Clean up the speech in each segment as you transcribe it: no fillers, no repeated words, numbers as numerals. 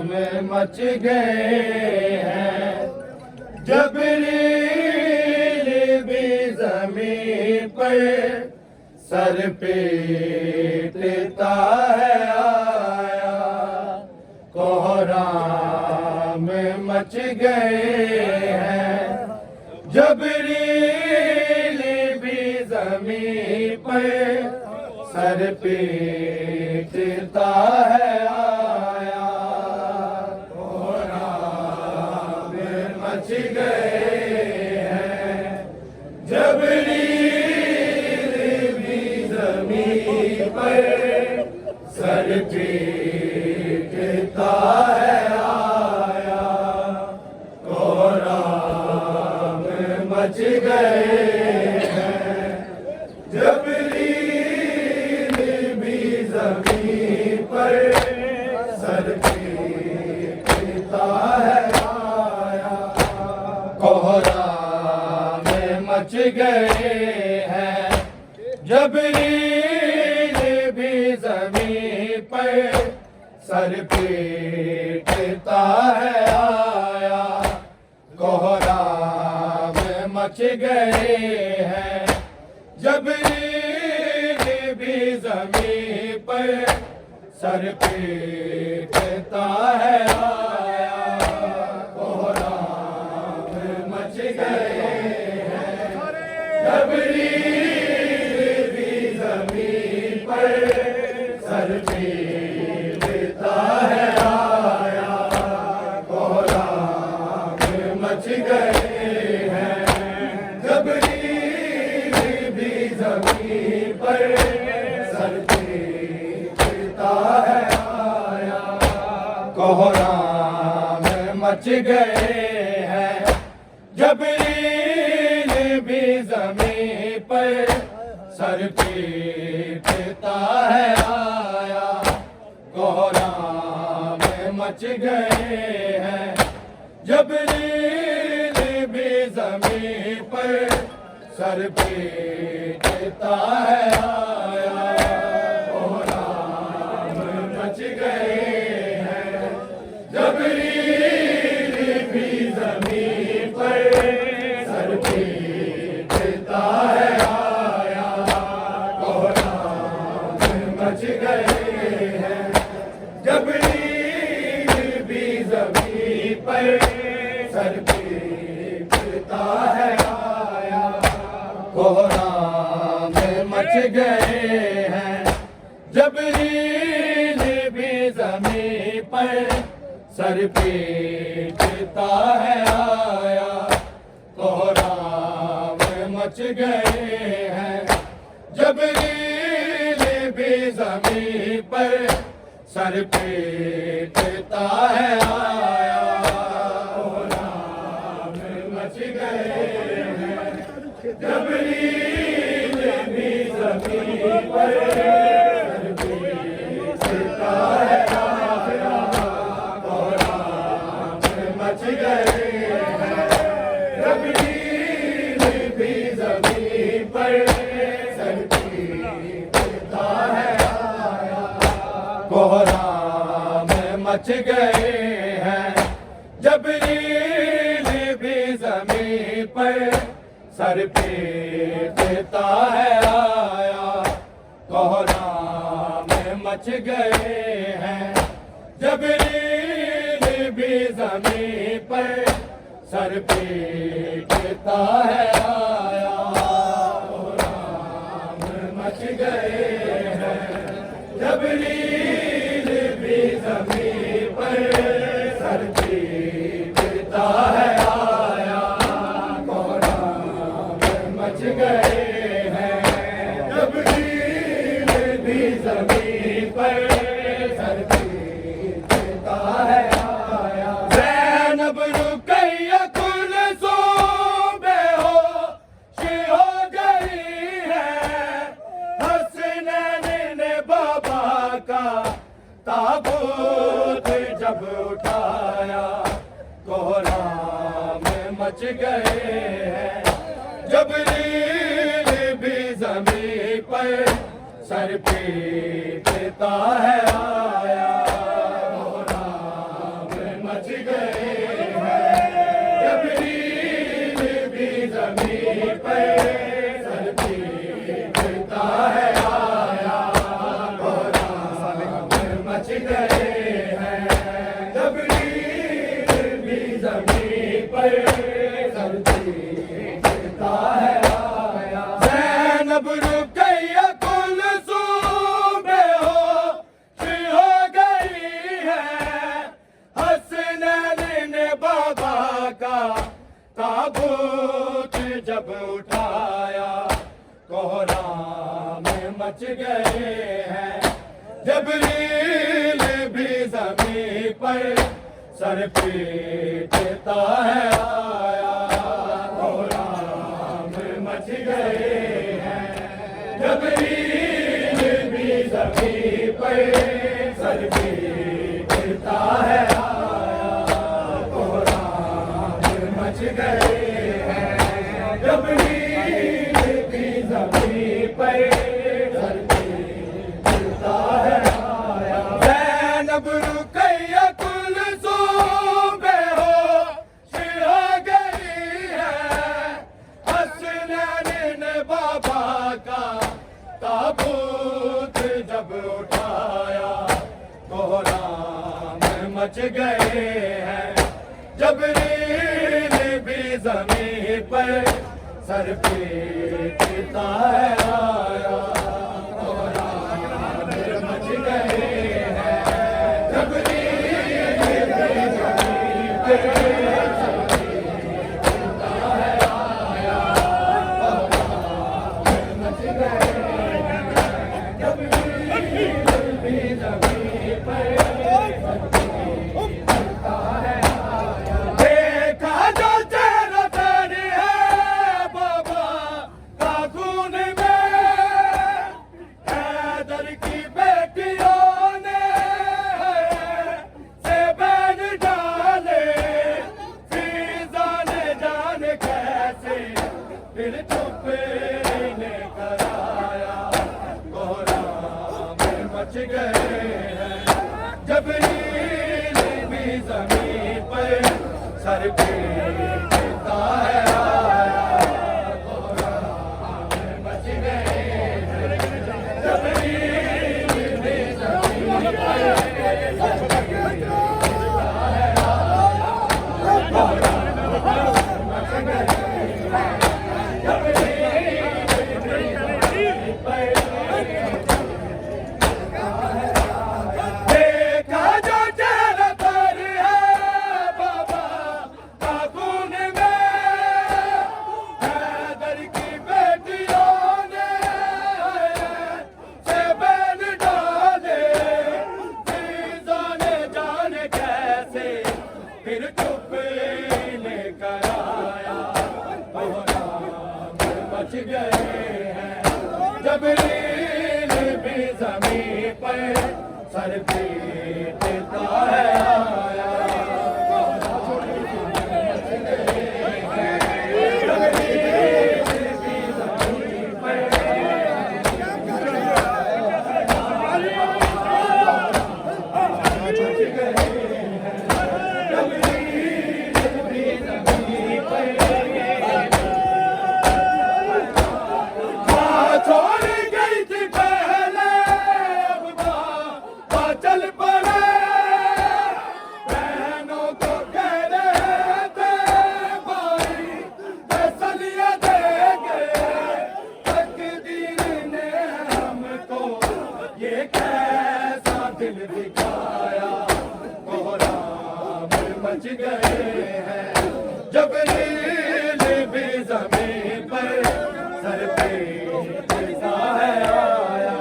में मच गए हैं। जबरील भी ज़मीन पर सर पीटता है आया। कोहराम में मच गए हैं। जबरील भी ज़मीन पर सर पीटता है आया। कोहराम में मच गए हैं। जबरील भी ज़मीन पर सर पीटता है आया। कोहराम में मच गए हैं। जबरील भी ज़मीन पर सर पीटता है आया। कोहराम में मच गए हैं। जबरील भी ज़मीन पर सर पीटता है आया। कोहराम में मच गए हैं। जबरील भी ज़मीन पर सर पीटता है आया। कोहराम में मच गए हैं। जबरील भी ज़मीन पर सर पीटता है आया। कोहराम में मच गए हैं। जबरील भी ज़मीन पर सर पीटता है आया। कोहराम में मच गए हैं। जबरील भी ज़मीन पर सर पीटता है आया। कोहराम में मच गए हैं। जबरील भी ज़मीन पर सर पीटता है आया। कोहराम में मच गए हैं। जबरील भी ज़मीन पर सर पीटता है आया। कोहराम में मच गए हैं। जबरील भी ज़मीन पर सर पीटता है आया। कोहराम में मच गए हैं। जबरील भी ज़मीन पर सर पीटता है आया। कोहराम में मच गए हैं। जबरील भी ज़मीन पर सर पीटता है आया। कोहराम में मच गए हैं। जबरील भी ज़मीन पर सर पीटता है आया। कोहराम में मच गए हैं। जबरील भी ज़मीन पर सर पीटता है आया। कोहराम में मच गए हैं। जबरील भी ज़मीन पर सर पीटता है आया। कोहराम में मच गए हैं। जबरील भी ज़मीन पर सर पीटता है आया। कोहराम में मच गए हैं। जबरील भी ज़मीन पर सर पीटता है आया। कोहराम में मच गए हैं। जबरील भी ज़मीन पर सर पीटता है आया। ज़ैनब रुक़ैया कुलसूम बेहोश हो गई है। हसनैन ने बाबा का ताबूत जब उठाया। कोहराम में मच गए हैं। जबरील भी ज़मीन पर सर पीटता है आया। ताबूत जब उठाया कोहराम मच गए हैं। जबरील भी ज़मीन पर सर पीटता है आया, कोहराम मच गए हैं। जबरील भी ज़मीन पर सर पीटता है आया, कोहराम मच गए हैं। जबरील भी ज़मीन पर सर पीटता है आया। ज़ैनब रुक़ैया कुलसूम बेहोश हो गई है। हसनैन ने बाबा का ताबूत जब उठाया कोहराम मच गए हैं। जबरील भी ज़मीन पर सर पीटता है आया, कोहराम मच गए हैं। जबरील भी ज़मीन पर सर पीटता है आया, कोहराम मच गए हैं। जबरील भी ज़मीन पर सर पीटता है आया। देखा जो चेहरा तेरी है बाबा का खून में, हैदर की बेटियों ने से बैन डाले। फीज़ा ने जाने कैसे फिर चुप ने कराया, कोहराम मच गए हैं। जबरील भी ज़मीन पर सर पीटता है आया, कोहराम मच गए हैं। जबरील भी ज़मीन पर सर पीटता है आया, कोहराम मच गए हैं। जबरील भी ज़मीन पर देखा जो चेहरा तेरी है बाबा का खून में, हैदर की बेटियों ने से बैन डाले। फीज़ा ने जाने कैसे फिर चुप ने कराया, कोहराम मच गए हैं। जबरील भी ज़मीन पर सर पीटता है आया, कोहराम मच गए हैं। जबरील भी ज़मीन पर मच गए हैं। जबरील भी ज़मीन पर छोड़ गई थी पहले, अब माँ चल पड़े। बहनों को कह रहे थे भाई तसल्लियाँ देंगे। तकदीर ने हमको ये कैसा दिल दिखाया, कोहराम मच गए हैं। जबरील भी ज़मीन पर सर पीटता है आया,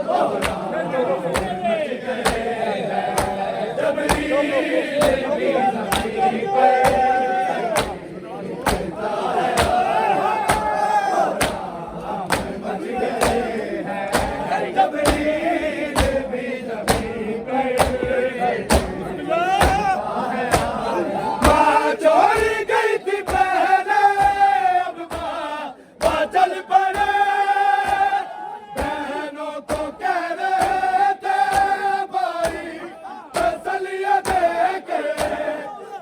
कोहराम मच गए हैं। जबरील भी ज़मीन पर सर पीटता है आया, कोहराम मच गए हैं। जबरील भी ज़मीन पर माँ छोड़ गई थी पहले, अब माँ चल पड़े। बहनों को कह रहे थे भाई तसल्लियाँ देंगे।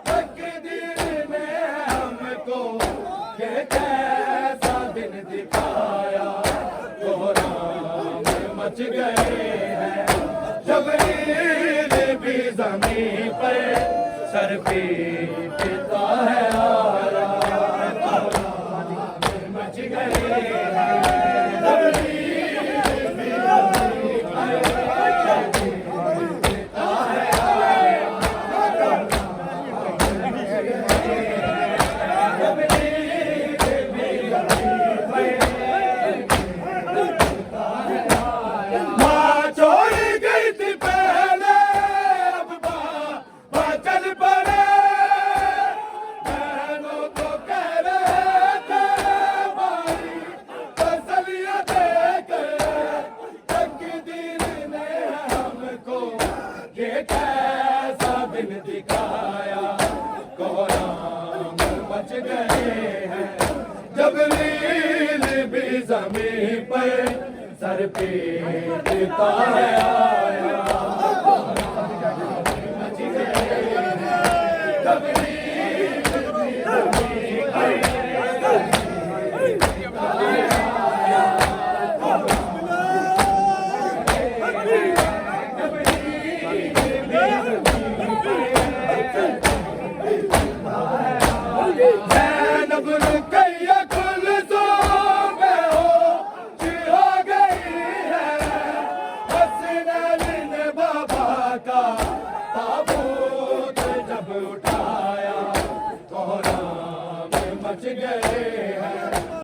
तकदीर ने हमको ये कैसा दिन दिखाया, कोहराम मच गए हैं। जबरील भी ज़मीन पर सर पीटता है आया, कोहराम मच गए हैं। जबरील भी ज़मीन पर सर पीटता है आया, कोहराम मच गए हैं। दिन दिखाया, कोहराम मच गए हैं। जबरील भी ज़मीं पर सर पीटता है आया, मच गए हैं। जबरील भी ज़मीं पर ज़ैनब रुक़ैया कुलसूम बेहोश हो गई है, हसनैन ने बाबा का